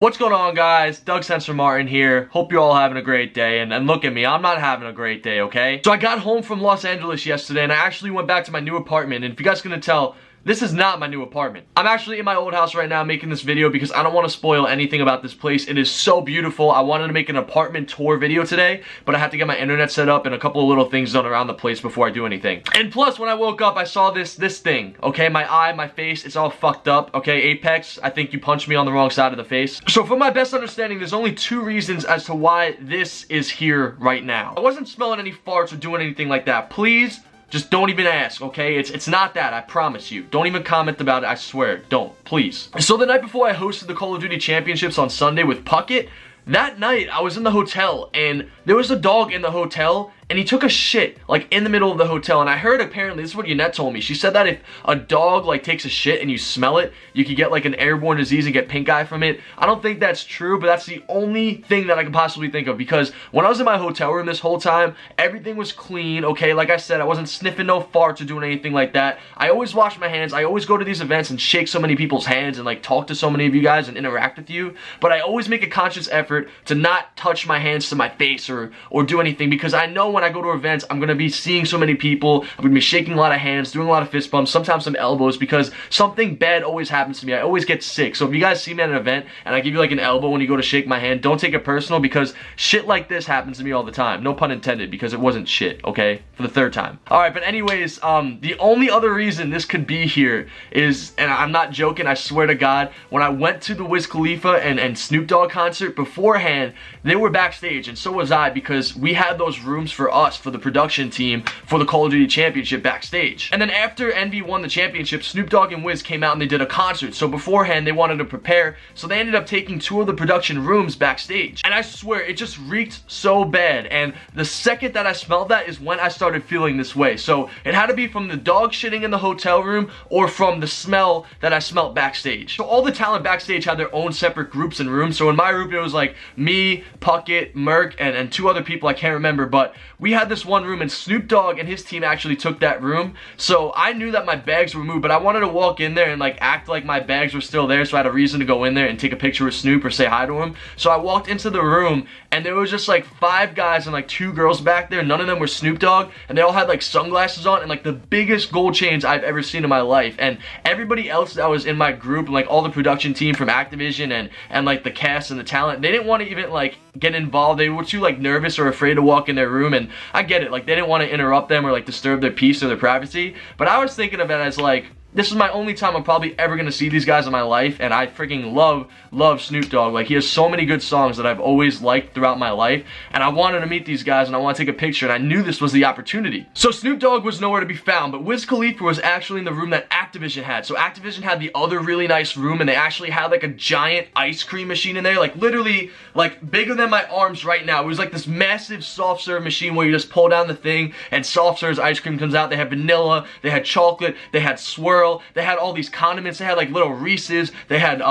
What's going on, guys? Doug Censor Martin here. Hope you're all having a great day, and look at me, I'm not having a great day, okay? So I got home from Los Angeles yesterday, and I actually went back to my new apartment, and if you guys couldn't tell, this is not my new apartment. I'm actually in my old house right now making this video because I don't want to spoil anything about this place. It is so beautiful. I wanted to make an apartment tour video today, but I had to get my internet set up and a couple of little things done around the place before I do anything. And plus, when I woke up, I saw this thing, okay? My eye, my face, it's all fucked up, okay? Apex, I think you punched me on the wrong side of the face. So from my best understanding, there's only two reasons as to why this is here right now. I wasn't smelling any farts or doing anything like that. Please, just don't even ask, okay? It's not that, I promise you. Don't even comment about it, I swear. Don't, please. So the night before I hosted the Call of Duty Championships on Sunday with Puckett, that night I was in the hotel and there was a dog in the hotel and he took a shit, like, in the middle of the hotel. And I heard, apparently, this is what Yannette told me. She said that if a dog, like, takes a shit and you smell it, you could get, like, an airborne disease and get pink eye from it. I don't think that's true, but that's the only thing that I can possibly think of. Because when I was in my hotel room this whole time, everything was clean, okay? Like I said, I wasn't sniffing no farts or doing anything like that. I always wash my hands. I always go to these events and shake so many people's hands and, like, talk to so many of you guys and interact with you. But I always make a conscious effort to not touch my hands to my face or do anything, because I know when I go to events, I'm going to be seeing so many people. I'm going to be shaking a lot of hands, doing a lot of fist bumps, sometimes some elbows, because something bad always happens to me. I always get sick. So if you guys see me at an event and I give you like an elbow when you go to shake my hand, don't take it personal, because shit like this happens to me all the time. No pun intended, because it wasn't shit, okay? For the third time. Alright, but anyways, the only other reason this could be here is, and I'm not joking, I swear to God, when I went to the Wiz Khalifa and Snoop Dogg concert beforehand, they were backstage, and so was I, because we had those rooms for us, for the production team, for the Call of Duty Championship backstage. And then after Envy won the championship, Snoop Dogg and Wiz came out and they did a concert. So beforehand, they wanted to prepare, so they ended up taking two of the production rooms backstage. And I swear, it just reeked so bad. And the second that I smelled that is when I started feeling this way. So it had to be from the dog shitting in the hotel room or from the smell that I smelled backstage. So all the talent backstage had their own separate groups and rooms. So in my room, it was like me, Puckett, Merc, and two other people I can't remember, but we had this one room, and Snoop Dogg and his team actually took that room. So I knew that my bags were moved, but I wanted to walk in there and like act like my bags were still there, so I had a reason to go in there and take a picture with Snoop or say hi to him. So I walked into the room and there was just like 5 guys and like 2 girls back there. None of them were Snoop Dogg, and they all had like sunglasses on and like the biggest gold chains I've ever seen in my life. And everybody else that was in my group, and like all the production team from Activision and like the cast and the talent, they didn't want to even like get involved. They were too like nervous or afraid to walk in their room, and I get it, like they didn't want to interrupt them or like disturb their peace or their privacy. But I was thinking of it as like, this is my only time I'm probably ever gonna see these guys in my life, and I freaking love Snoop Dogg. Like, he has so many good songs that I've always liked throughout my life, and I wanted to meet these guys and I want to take a picture, and I knew this was the opportunity. So Snoop Dogg was nowhere to be found, but Wiz Khalifa was actually in the room that Activision had. So Activision had the other really nice room, and they actually had like a giant ice cream machine in there, like literally like bigger than my arms right now. It was like this massive soft serve machine where you just pull down the thing and soft serve ice cream comes out. They had vanilla, they had chocolate, they had swirl, they had all these condiments, they had like little Reese's, they had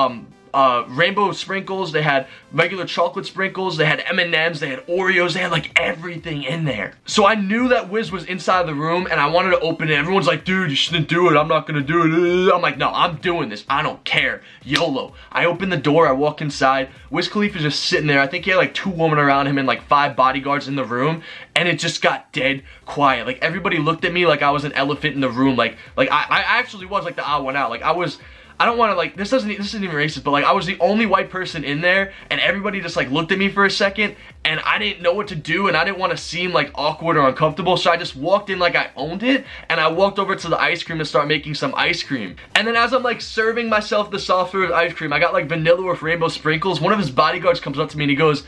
rainbow sprinkles, they had regular chocolate sprinkles, they had M&Ms, they had Oreos, they had like everything in there. So I knew that Wiz was inside the room and I wanted to open it. Everyone's like, dude, you shouldn't do it, I'm not gonna do it. I'm like, no, I'm doing this, I don't care, YOLO. I open the door, I walk inside, Wiz Khalifa's just sitting there. I think he had like 2 women around him and like 5 bodyguards in the room, and it just got dead quiet. Like, everybody looked at me like I was an elephant in the room. Like I actually was like the odd one out. Like, I don't want to, like, this isn't even racist, but like I was the only white person in there, and everybody just like looked at me for a second, and I didn't know what to do, and I didn't want to seem like awkward or uncomfortable, so I just walked in like I owned it, and I walked over to the ice cream and started making some ice cream. And then as I'm like serving myself the soft serve ice cream, I got like vanilla with rainbow sprinkles. One of his bodyguards comes up to me and he goes,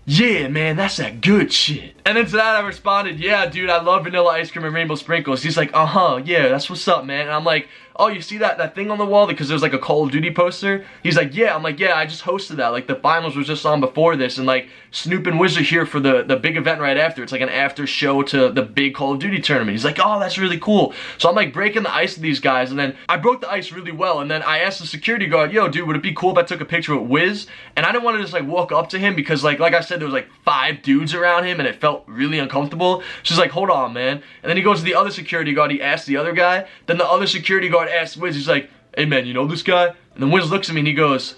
yeah, man, that's that good shit. And then to that I responded, yeah, dude, I love vanilla ice cream and rainbow sprinkles. He's like, yeah, that's what's up, man. And I'm like, oh, you see that thing on the wall? Because there's like a Call of Duty poster. He's like, yeah. I'm like, yeah, I just hosted that. Like, the finals was just on before this, and like Snoop and Wiz are here for the big event right after. It's like an after show to the big Call of Duty tournament. He's like, oh, that's really cool. So I'm like breaking the ice with these guys, and then I broke the ice really well, and then I asked the security guard, yo, dude, would it be cool if I took a picture with Wiz? And I didn't want to just like walk up to him, because like I said, there was like 5 dudes around him, and it felt really uncomfortable. She's like, hold on, man. And then he goes to the other security guard, he asks the other guy, then the other security guard asks Wiz, he's like, hey man, you know this guy? And then Wiz looks at me and he goes,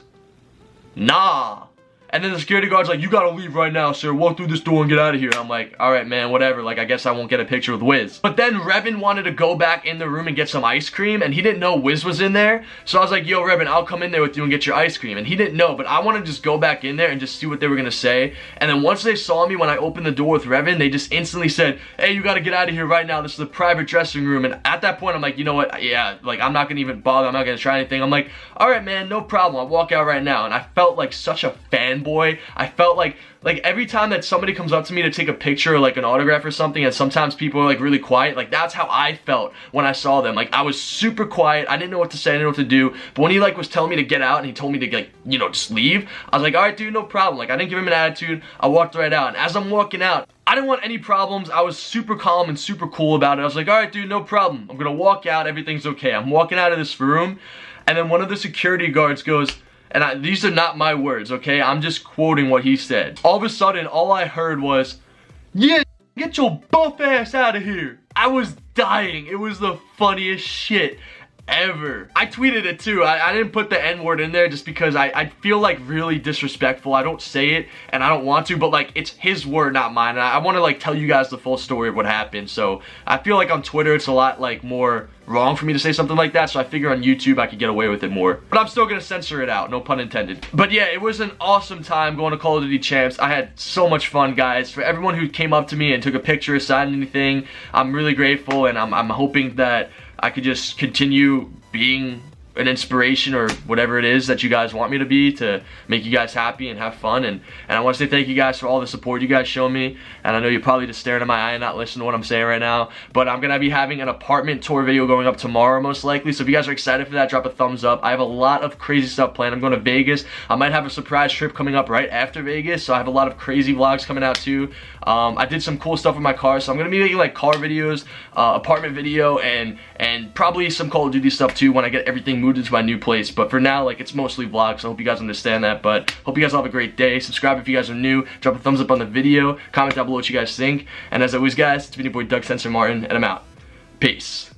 nah. And then the security guard's like, you gotta leave right now, sir. Walk through this door and get out of here. And I'm like, all right, man, whatever. Like, I guess I won't get a picture with Wiz. But then Revin wanted to go back in the room and get some ice cream, and he didn't know Wiz was in there. So I was like, yo, Revin, I'll come in there with you and get your ice cream. And he didn't know, but I wanted to just go back in there and just see what they were gonna say. And then once they saw me when I opened the door with Revin, they just instantly said, hey, you gotta get out of here right now. This is the private dressing room. And at that point, I'm like, you know what? Yeah, like, I'm not gonna even bother. I'm not gonna try anything. I'm like, all right, man, no problem. I'll walk out right now. And I felt like such a fanboy. I felt like every time that somebody comes up to me to take a picture or like an autograph or something, and sometimes people are like really quiet, like that's how I felt when I saw them. Like I was super quiet, I didn't know what to say, I didn't know what to do, but when he like was telling me to get out and he told me to like, you know, just leave, I was like, all right, dude, no problem. Like I didn't give him an attitude, I walked right out. And as I'm walking out, I didn't want any problems. I was super calm and super cool about it. I was like, all right, dude, no problem. I'm gonna walk out, everything's okay. I'm walking out of this room, and then one of the security guards goes, and these are not my words, okay? I'm just quoting what he said. All of a sudden, all I heard was, yeah, get your buff ass out of here. I was dying. It was the funniest shit ever. I tweeted it too. I didn't put the N-word in there just because I feel like really disrespectful. I don't say it and I don't want to, but like it's his word, not mine. And I want to like tell you guys the full story of what happened. So I feel like on Twitter it's a lot like more wrong for me to say something like that, so I figure on YouTube I could get away with it more. But I'm still gonna censor it out, no pun intended. But yeah, it was an awesome time going to Call of Duty Champs. I had so much fun, guys. For everyone who came up to me and took a picture or signed anything, I'm really grateful, and I'm hoping that I could just continue being an inspiration or whatever it is that you guys want me to be, to make you guys happy and have fun. And I want to say thank you guys for all the support you guys show me. And I know you're probably just staring at my eye and not listening to what I'm saying right now, but I'm gonna be having an apartment tour video going up tomorrow most likely. So if you guys are excited for that, drop a thumbs up. I have a lot of crazy stuff planned. I'm going to Vegas. I might have a surprise trip coming up right after Vegas, so I have a lot of crazy vlogs coming out too. I did some cool stuff with my car, so I'm gonna be making like car videos, apartment video, and probably some Call of Duty stuff too when I get everything moved into my new place. But for now, like, it's mostly vlogs, so I hope you guys understand that. But hope you guys all have a great day. Subscribe if you guys are new. Drop a thumbs up on the video. Comment down below what you guys think. And as always, guys, it's been your boy Got F Cked Up, and I'm out. Peace.